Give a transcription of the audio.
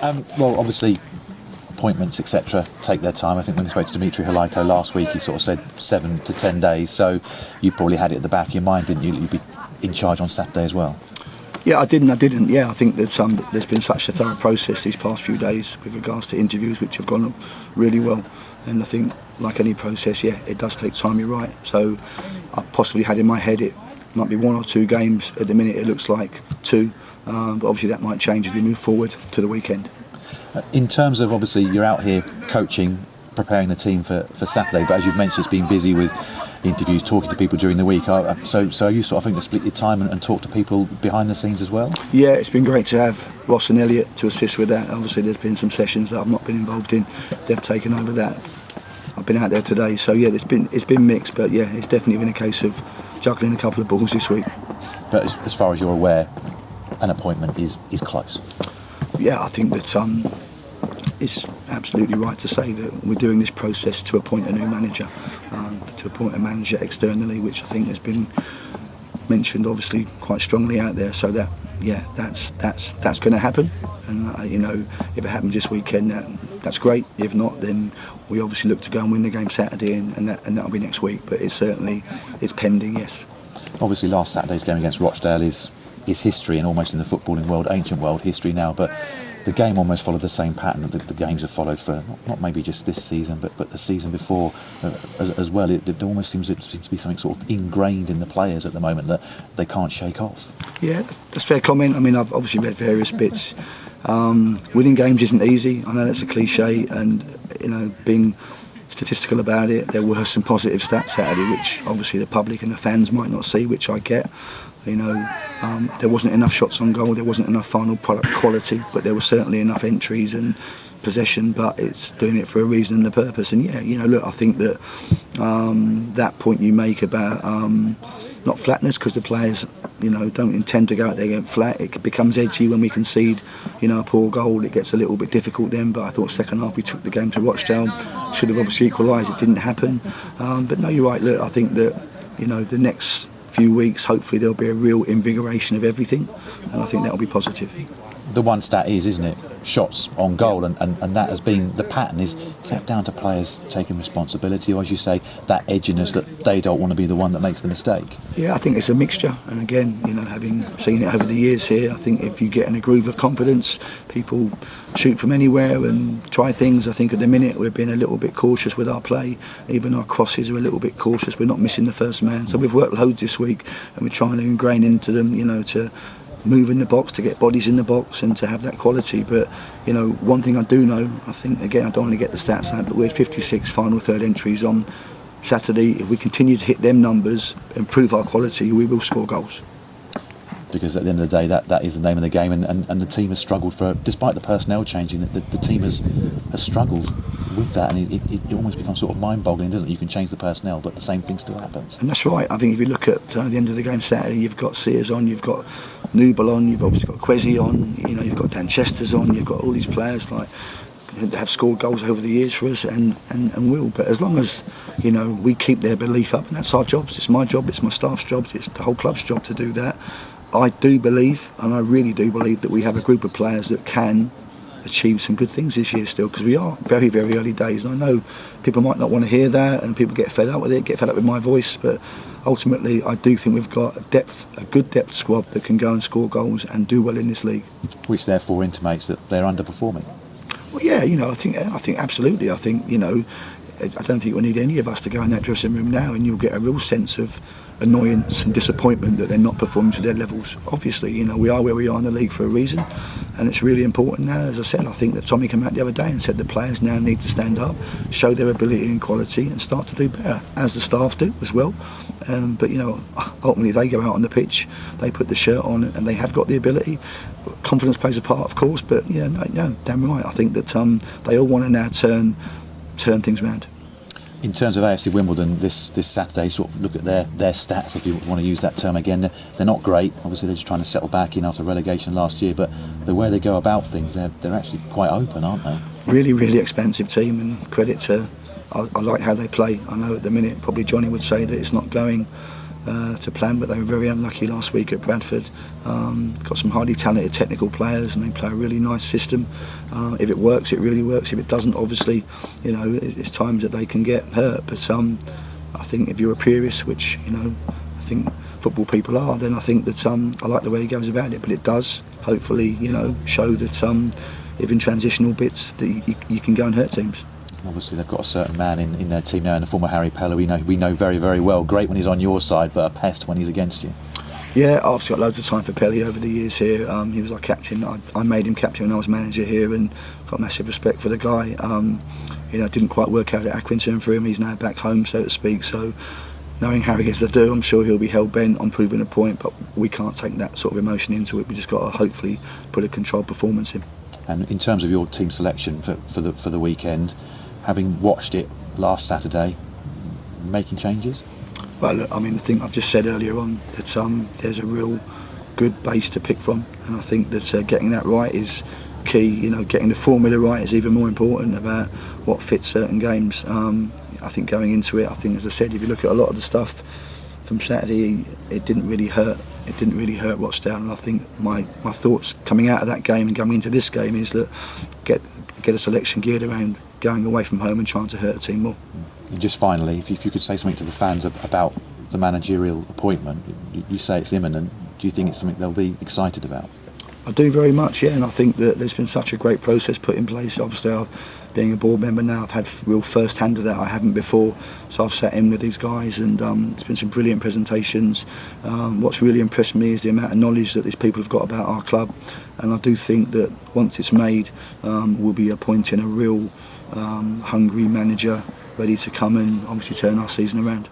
Well, obviously, appointments, etc., take their time. I think when we spoke to Dimitri Halayko last week, he sort of said 7 to 10 days. So you probably had it at the back of your mind, didn't you? You'd be in charge on Saturday as well. Yeah, I didn't. Yeah, I think that there's been such a thorough process these past few days with regards to interviews, which have gone really well. And I think, like any process, yeah, it does take time, you're right. So I possibly had in my head it might be 1 or 2 games. At the minute it looks like 2, but obviously that might change as we move forward to the weekend. In terms of, obviously, you're out here coaching, preparing the team for Saturday, but as you've mentioned, it's been busy with interviews, talking to people during the week. So are you sort of having to split your time and talk to people behind the scenes as well? Yeah, it's been great to have Ross and Elliot to assist with that. Obviously there's been some sessions that I've not been involved in. They've taken over that. I've been out there today, so yeah, it's been mixed, but yeah, it's definitely been a case of juggling a couple of balls this week. But as far as you're aware, an appointment is close. Yeah, I think that it's absolutely right to say that we're doing this process to appoint a new manager, to appoint a manager externally, which I think has been mentioned obviously quite strongly out there. So that, yeah, that's going to happen, and you know, if it happens this weekend, that's great. If not, then we obviously look to go and win the game Saturday, and that'll be next week. But it's pending, yes. Obviously, last Saturday's game against Rochdale is history, and almost in the footballing world, ancient world history now. But the game almost followed the same pattern that the games have followed for not maybe just this season, but the season before as well. It almost seems to be something sort of ingrained in the players at the moment that they can't shake off. Yeah, that's a fair comment. I mean, I've obviously read various bits. Winning games isn't easy. I know that's a cliche, and you know, being statistical about it, there were some positive stats Saturday, which obviously the public and the fans might not see, which I get. You know, there wasn't enough shots on goal, there wasn't enough final product quality, but there was certainly enough entries and possession. But it's doing it for a reason and a purpose. And yeah, you know, look, I think that that point you make about not flatness, because the players, you know, don't intend to go out there and get flat. It becomes edgy when we concede, you know, a poor goal. It gets a little bit difficult then. But I thought second half we took the game to Rochdale. Should have obviously equalised. It didn't happen. But no, you're right. Look, I think that, you know, the next few weeks, hopefully there'll be a real invigoration of everything, and I think that'll be positive. The one stat is, isn't it, shots on goal, and that has been the pattern. Is that down to players taking responsibility, or as you say, that edginess that they don't want to be the one that makes the mistake? Yeah, I think it's a mixture, and again, you know, having seen it over the years here, I think if you get in a groove of confidence, people shoot from anywhere and try things. I think at the minute we're being a little bit cautious with our play. Even our crosses are a little bit cautious. We're not missing the first man, so we've worked loads this week, and we're trying to ingrain into them, you know, to move in the box, to get bodies in the box and to have that quality. But you know, one thing I do know, I think, again, I don't want to get the stats out, but we had 56 final third entries on Saturday. If we continue to hit them numbers, improve our quality, we will score goals. Because at the end of the day, that is the name of the game, and the team has struggled despite the personnel changing, the team has struggled with that, and it almost becomes sort of mind-boggling, doesn't it? You can change the personnel, but the same thing still happens. And that's right. I think if you look at the end of the game Saturday, you've got Sears on, you've got Newbel on, you've obviously got Quezzy on, you know, you've got Dan Chester's on, you've got all these players like have scored goals over the years for us and will. But as long as, you know, we keep their belief up, and that's our jobs. It's my job, it's my staff's job, it's the whole club's job to do that. I do believe, and I really do believe, that we have a group of players that can achieve some good things this year still, because we are very, very early days. And I know people might not want to hear that, and people get fed up with it, get fed up with my voice, but ultimately I do think we've got a good depth squad that can go and score goals and do well in this league. Which therefore intimates that they're underperforming. Well, yeah, you know, I think absolutely. I think, you know, I don't think we need any of us to go in that dressing room now, and you'll get a real sense of annoyance and disappointment that they're not performing to their levels. Obviously, you know, we are where we are in the league for a reason, and it's really important now. As I said, I think that Tommy came out the other day and said the players now need to stand up, show their ability and quality, and start to do better, as the staff do as well. But you know, ultimately they go out on the pitch, they put the shirt on, and they have got the ability. Confidence plays a part, of course, but yeah, no, damn right. I think that they all want to now turn things around. In terms of AFC Wimbledon this Saturday, sort of look at their stats, if you want to use that term again. They're not great. Obviously, they're just trying to settle back in after relegation last year. But the way they go about things, they're actually quite open, aren't they? Really, really expensive team, and credit to. I like how they play. I know at the minute probably Johnny would say that it's not going to plan, but they were very unlucky last week at Bradford. Got some highly talented technical players, and they play a really nice system. If it works, it really works. If it doesn't, obviously, it's times that they can get hurt. But I think if you're a purist, which I think football people are, then I think that I like the way he goes about it. But it does hopefully show that if in transitional bits that you can go and hurt teams. Obviously, they've got a certain man in their team now, and the former Harry Peller we know very, very well. Great when he's on your side, but a pest when he's against you. Yeah, I've obviously got loads of time for Pelly over the years here. He was our captain. I made him captain when I was manager here, and got massive respect for the guy. It didn't quite work out at Accrington for him. He's now back home, so to speak. So, knowing Harry as I do, I'm sure he'll be hell bent on proving a point. But we can't take that sort of emotion into it. We just got to hopefully put a controlled performance in. And in terms of your team selection for the weekend, having watched it last Saturday, making changes? Well, look, I mean, the thing I've just said earlier on, that there's a real good base to pick from, and I think that getting that right is key. Getting the formula right is even more important about what fits certain games. I think going into it, as I said, if you look at a lot of the stuff from Saturday, it didn't really hurt. It didn't really hurt Rochdale, and I think my thoughts coming out of that game and coming into this game is that get a selection geared around going away from home and trying to hurt a team more. And just finally, if you could say something to the fans about the managerial appointment, you say it's imminent. Do you think it's something they'll be excited about? I do very much, yeah, and I think that there's been such a great process put in place. Obviously, being a board member now, I've had real first hand of that. I haven't before, so I've sat in with these guys, and it's been some brilliant presentations. What's really impressed me is the amount of knowledge that these people have got about our club, and I do think that once it's made, we'll be appointing a real hungry manager ready to come and obviously turn our season around.